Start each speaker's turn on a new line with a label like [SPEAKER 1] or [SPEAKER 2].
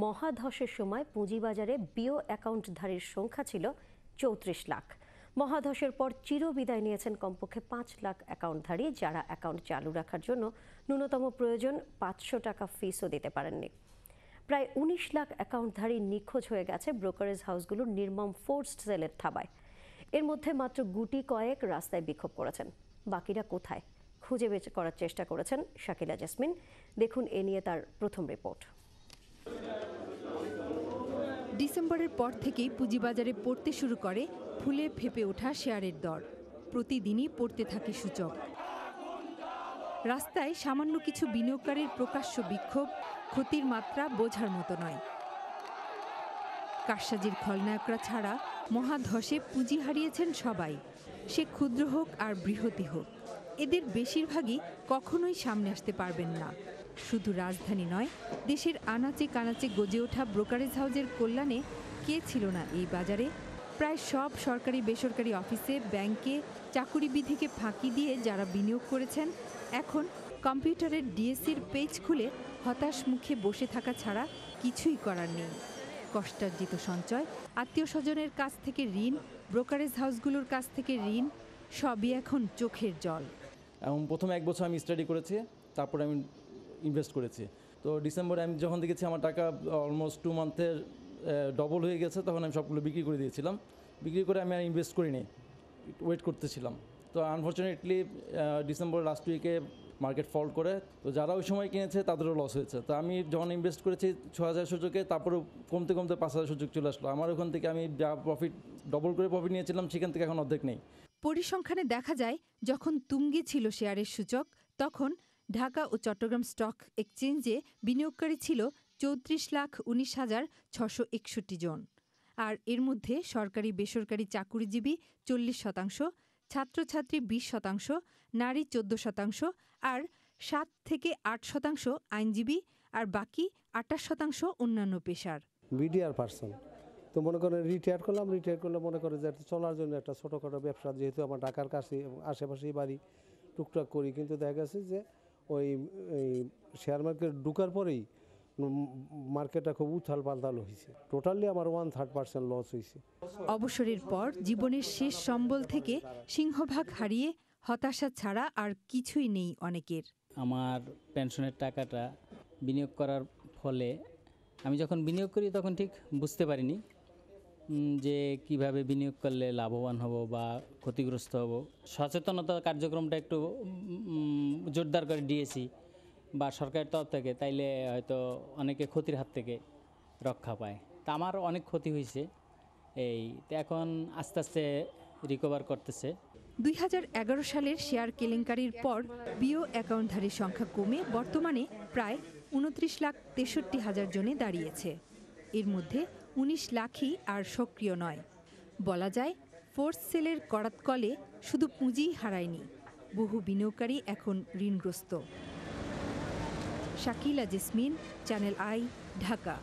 [SPEAKER 1] মহাধসের সময় পুঁজিবাজারে বিও অ্যাকাউন্টধারীর সংখ্যা ছিল ৩৪ লাখ। মহাধসের পর চিরবিদায় নিয়েছেন কমপক্ষে ৫ লাখ অ্যাকাউন্টধারী, যারা অ্যাকাউন্ট চালু রাখার জন্য ন্যূনতম প্রয়োজন ৫০০ টাকা ফিসও দিতে পারেননি। প্রায় ১৯ লাখ অ্যাকাউন্টধারী নিখোঁজ হয়ে গেছে ব্রোকারেজ হাউসগুলোর নির্মম ফোর্সড সেলের থাবায়। এর মধ্যে মাত্র গুটি কয়েক রাস্তায় বিক্ষোভ করেছেন। বাকিরা কোথায় খুঁজে বের করার চেষ্টা করেছেন শাকিলা জেসমিন। দেখুন এ নিয়ে তার প্রথম রিপোর্ট।
[SPEAKER 2] ডিসেম্বরের পর থেকেই পুঁজিবাজারে পড়তে শুরু করে ফুলে ফেঁপে ওঠা শেয়ারের দর। প্রতিদিনই পড়তে থাকে সূচক। রাস্তায় সামান্য কিছু বিনিয়োগকারীর প্রকাশ্য বিক্ষোভ ক্ষতির মাত্রা বোঝার মতো নয়। কারসাজির খলনায়করা ছাড়া মহাধসে পুঁজি হারিয়েছেন সবাই, সে ক্ষুদ্র হোক আর বৃহৎই হোক। এদের বেশিরভাগই কখনোই সামনে আসতে পারবেন না। শুধু রাজধানী নয়, দেশের আনাচে কানাচে গজে ওঠা ব্রোকারেজ হাউসের কল্যাণে কে ছিল না এই বাজারে। প্রায় সব সরকারি বেসরকারি অফিসে, ব্যাংকে চাকুরিবিধিকে ফাঁকি দিয়ে যারা বিনিয়োগ করেছেন, এখন কম্পিউটারের ডিএসসির পেজ খুলে হতাশ মুখে বসে থাকা ছাড়া কিছুই করার নেই। কষ্টার্জিত সঞ্চয়, আত্মীয় স্বজনের কাছ থেকে ঋণ, ব্রোকারেজ হাউসগুলোর কাছ থেকে ঋণ, সবই এখন চোখের জল।
[SPEAKER 3] এবং প্রথম 1 বছর আমি স্টাডি করেছি, তারপরে আমি ইনভেস্ট করেছি। তো ডিসেম্বরে আমি যখন দেখেছি আমার টাকা অলমোস্ট 2 মান্থের ডবল হয়ে গেছে, তখন আমি সবগুলো বিক্রি করে দিয়েছিলাম। বিক্রি করে আমি আর ইনভেস্ট করিনি, ওয়েট করতেছিলাম। তো আনফর্চুনেটলি ডিসেম্বর লাস্ট উইকে মার্কেট ফল করে, তো যারা ওই সময় কিনেছে তাদেরও লস হয়েছে। তো আমি যখন ইনভেস্ট করেছি ৬,০০০ সূচকে, তারপরে কমতে কমতে ৫,০০০ সূচক চলে আসলো। আমার ওখান থেকে আমি যা প্রফিট ডবল করে প্রফিট নিয়েছিলাম, সেখান থেকে এখন অর্ধেক নেই।
[SPEAKER 2] পরিসংখ্যানে দেখা যায়, যখন তুঙ্গে ছিল শেয়ারের সূচক, তখন ঢাকা ও চট্টগ্রাম স্টক এক্সচেঞ্জে বিনিয়োগকারী ছিল ৩৪,১৯,৬৬১ জন। আর এর মধ্যে সরকারি বেসরকারি চাকুরিজীবী ৪০%, ছাত্রছাত্রী ২০%, নারী ১৪% আর ৭ থেকে ৮% আইনজীবী, আর বাকি ২৮% অন্যান্য পেশার।
[SPEAKER 4] বিডিআর পার্সন তো মনে করেন রিটায়ার করলে মনে করে যে চলার জন্য একটা ছোটোখাটো ব্যবসা, যেহেতু আমার ঢাকার কাছে আশেপাশেই বাড়ি, টুকটাক করি। কিন্তু দেখা গেছে যে ওই শেয়ার মার্কেট ঢুকার পরেই মার্কেটটা খুব উথাল পাতাল হয়েছে। টোটালি আমার 1/3% লস হয়েছে।
[SPEAKER 2] অবসরের পর জীবনের শেষ সম্বল থেকে সিংহভাগ হারিয়ে হতাশা ছাড়া আর কিছুই নেই অনেকের।
[SPEAKER 5] আমার পেনশনের টাকাটা বিনিয়োগ করার ফলে আমি যখন বিনিয়োগ করি তখন ঠিক বুঝতে পারিনি যে কিভাবে বিনিয়োগ করলে লাভবান হব বা ক্ষতিগ্রস্ত হব। সচেতনতা কার্যক্রমটা একটু জোরদার করে দিয়েছি বা সরকারের তরফ থেকে, তাইলে হয়তো অনেকে ক্ষতির হাত থেকে রক্ষা পায়। তা আমার অনেক ক্ষতি হয়েছে, তো এখন আস্তে আস্তে রিকভার করতেছে।
[SPEAKER 2] ২০১১ সালের শেয়ার কেলেঙ্কারির পর বিও অ্যাকাউন্টধারীর সংখ্যা কমে বর্তমানে প্রায় ২৯,৬৩,০০০ জনে দাঁড়িয়েছে। এর মধ্যে ১৯ লাখই আর সক্রিয় নয়। বলা যায়, ফোর্স সেলের করাতকলে শুধু পুঁজিই হারায়নি, বহু বিনিয়োগকারী এখন ঋণগ্রস্ত। Shakila jasmine, channel I, Dhaka.